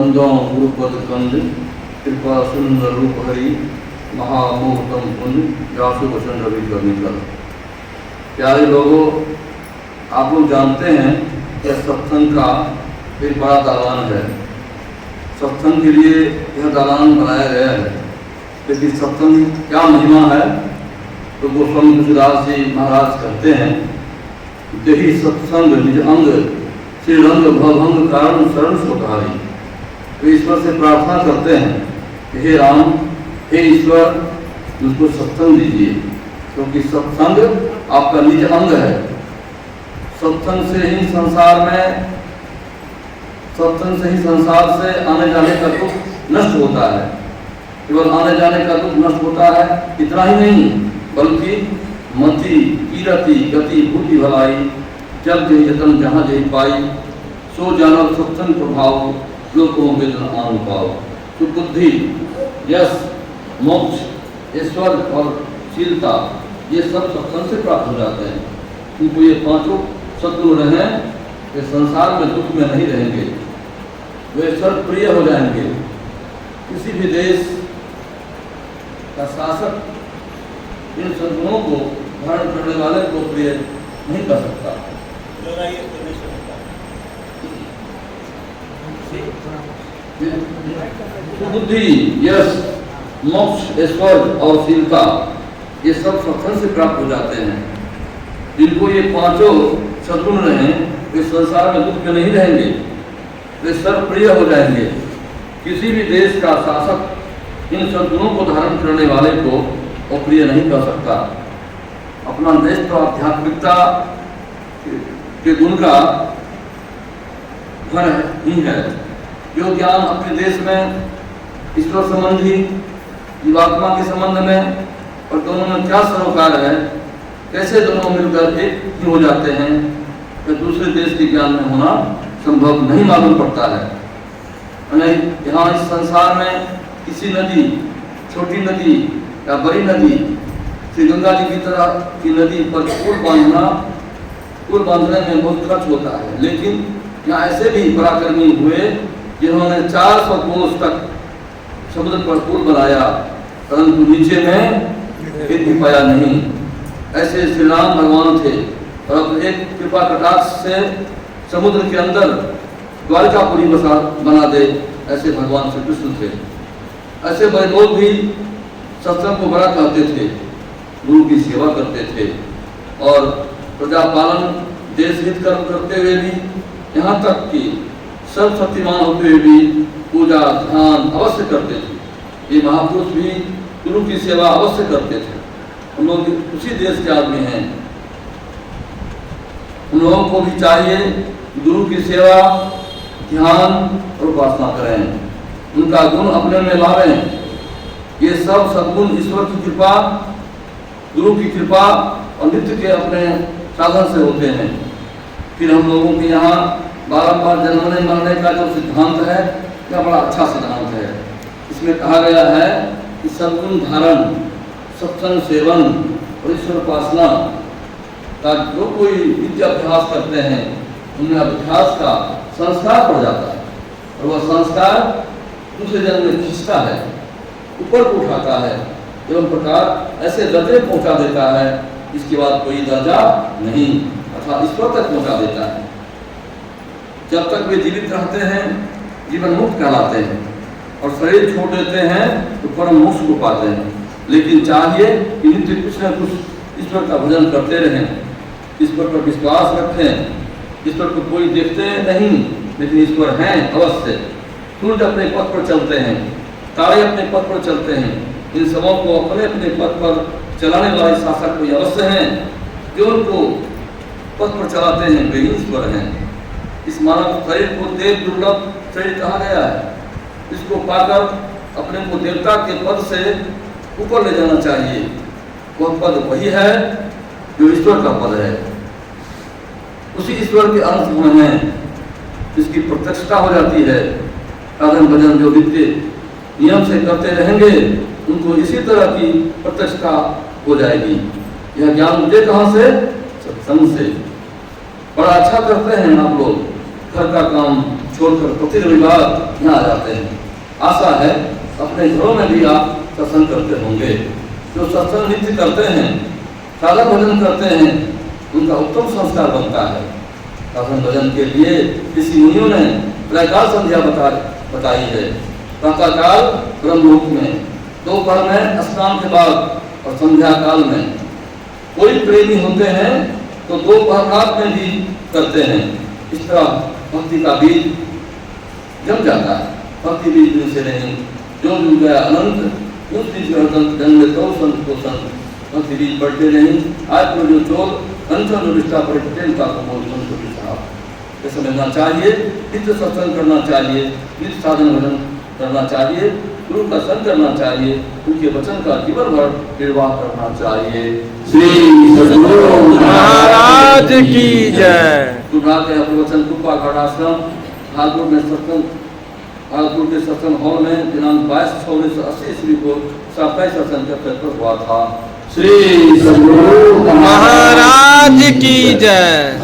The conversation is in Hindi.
गुरुपद कंद कृपा सुंदर रूप हरि महामोहतम पुण्य व्यासु वचन रवि कर। प्यारे लोगों, आप लोग जानते हैं कि सत्संग का एक बड़ा दालान है। सत्संग के लिए यह दालान बनाया गया है, लेकिन सत्संग क्या महिमा है तो गोस्वामी तुलसीदास जी महाराज कहते हैं, यही सत्संग निज अंग श्री रंग भवभंग कारण शरण सुधारी। तो ईश्वर से प्रार्थना करते हैं कि हे राम, हे ईश्वर, मुझको सत्संग दीजिए, क्योंकि सत्संग आपका निज अंग है। सत्संग से ही संसार से आने जाने का दुख नष्ट होता है। केवल आने जाने का दुख नष्ट होता है इतना ही नहीं, बल्कि मति कीरति गति भूति भलाई जब जही जतन जहाँ जही पाई सो जानव सत्संग प्रभाव लोगों वेदन आन पाओ। तो बुद्धि, यश, मोक्ष, ईश्वर और शीलता ये सब सत्संग से प्राप्त हो जाते हैं। क्योंकि ये पांचों सद्गुण रहें, वे संसार में दुख में नहीं रहेंगे, वे सर्व प्रिय हो जाएंगे। किसी भी देश का शासक इन सद्गुणों को धारण करने वाले को प्रिय नहीं कर सकता। बुद्धि, यश, मोक्ष, ईश्वर और शीलता ये सब सत्संग से प्राप्त हो जाते हैं। जिनको ये पांचों सद्गुण रहें, वे संसार में दुख में नहीं रहेंगे, वे सर्व प्रिय हो जाएंगे। किसी भी देश का शासक इन सद्गुणों को धारण करने वाले को अप्रिय नहीं कर सकता। अपना देश तो आध्यात्मिकता के गुण का घर ही है। जो ज्ञान अपने देश में ईश्वर संबंधी, जीवात्मा के संबंध में और दोनों में क्या सरोकार है, कैसे दोनों मिलकर एक ही हो जाते हैं, तो दूसरे देश के ज्ञान में होना संभव नहीं मालूम पड़ता है। यहाँ इस संसार में किसी नदी, छोटी नदी या बड़ी नदी, श्री गंगा जी की तरह की नदी पर पुल बांधने में बहुत खर्च होता है, लेकिन यहाँ ऐसे भी पराक्रमी हुए जिन्होंने 400 कोस तक समुद्र पर पुल बनाया, परंतु नीचे में एक भी पाया नहीं। ऐसे श्री राम भगवान थे और अपने एक कृपा कटाक्ष से समुद्र के अंदर द्वारकापुरी बना दे, ऐसे भगवान श्री कृष्ण थे। ऐसे बड़े लोग भी सत्संग को बड़ा कहते थे, गुरु की सेवा करते थे और प्रजा पालन, देश हित कर्म करते हुए भी, यहाँ तक कि सब शक्तिमान होते हुए भी पूजा ध्यान अवश्य करते थे। ये महापुरुष भी गुरु की सेवा अवश्य करते थे। हम लोग उसी देश के आदमी हैं। उन लोगों को भी चाहिए गुरु की सेवा, ध्यान और उपासना करें, उनका गुण अपने में लावें। ये सब सद्गुण ईश्वर की कृपा, गुरु की कृपा और नित्य के अपने साधन से होते हैं। फिर हम लोगों के यहाँ बारंबार जन्मने मरने का जो सिद्धांत है, यह बड़ा अच्छा सिद्धांत है। इसमें कहा गया है कि सद्गुण धारण, सत्संग सेवन और ईश्वर उपासना का जो कोई विद्याभ्यास करते हैं, उनमें अभ्यास का संस्कार पड़ जाता है और वह संस्कार दूसरे जन्म में खींचता है, ऊपर को उठाता है, एवं प्रकार ऐसे दर्जे पहुंचा देता है जिसके बाद कोई दर्जा नहीं, अर्थात ईश्वर तक पहुंचा देता है। जब तक वे जीवित रहते हैं जीवन मुक्त कहलाते हैं और शरीर छोड़ देते हैं तो परम मोक्ष को पाते हैं। लेकिन चाहिए कि नित्य कुछ न कुछ ईश्वर का भजन करते रहें, ईश्वर पर विश्वास रखें। ईश्वर को कोई देखते नहीं, लेकिन ईश्वर हैं अवश्य। सूर्य अपने पथ पर चलते हैं, तारे अपने पथ पर चलते हैं। इन सबों को अपने अपने पथ पर चलाने वाले शासक कोई अवश्य हैं। जो उनको पथ पर चलाते हैं वे ईश्वर हैं। इस मानव शरीर को देव दुर्लभ शरीर कहा गया है। इसको पाकर अपने को देवता के पद से ऊपर ले जाना चाहिए। वह पद वही है जो ईश्वर का पद है। उसी ईश्वर के अंश में है जिसकी प्रत्यक्षता हो जाती है। साधन भजन जो नित्य नियम से करते रहेंगे, उनको इसी तरह की प्रत्यक्षता हो जाएगी। यह ज्ञान मुझे कहाँ से? सत्संग से। बड़ा अच्छा करते हैं आप लोग, घर का काम छोड़कर प्रति रविवार यहाँ आ जाते हैं। आशा है अपने घरों में भी आप सत्संग करते होंगे। जो सत्संग नित्य करते हैं, साधन भजन करते हैं, उनका उत्तम संस्कार बनता है। साधन भजन के लिए ऋषि मुनियों ने त्रैकाल संध्या बताई है। प्रातःकाल ब्रह्मलोक में, दोपहर में स्नान के बाद और संध्या काल में। कोई प्रेमी होते हैं तो दोपहर रात में भी करते हैं। इस तरह भक्ति का बीज जम जाता है। भक्ति बीज दिन से नहीं, जो जुड़ गया अनंत उस बीज जन्म तो संत को संत। भक्ति बीज बढ़ते नहीं। आज को जो चोर कंचन जो रिश्ता परिवर्तन का बोल संत को साहब ये समझना चाहिए। नित्य सत्संग करना चाहिए, नित्य साधन भजन करना चाहिए, गुरु का संग करना चाहिए, उनके वचन का जीवन भर निर्वाह करना चाहिए। श्री सद्गुरु महाराज की जय। के अपने वचन कृपा खड़ाश्रम भागपुर में सत्संग, भागपुर के सत्संग हॉल में दिनांक 22/6/1980 ईस्वी को साप्ताहिक सत्संग के अवसर पर हुआ था। श्री सद्गुरु महाराज की जय।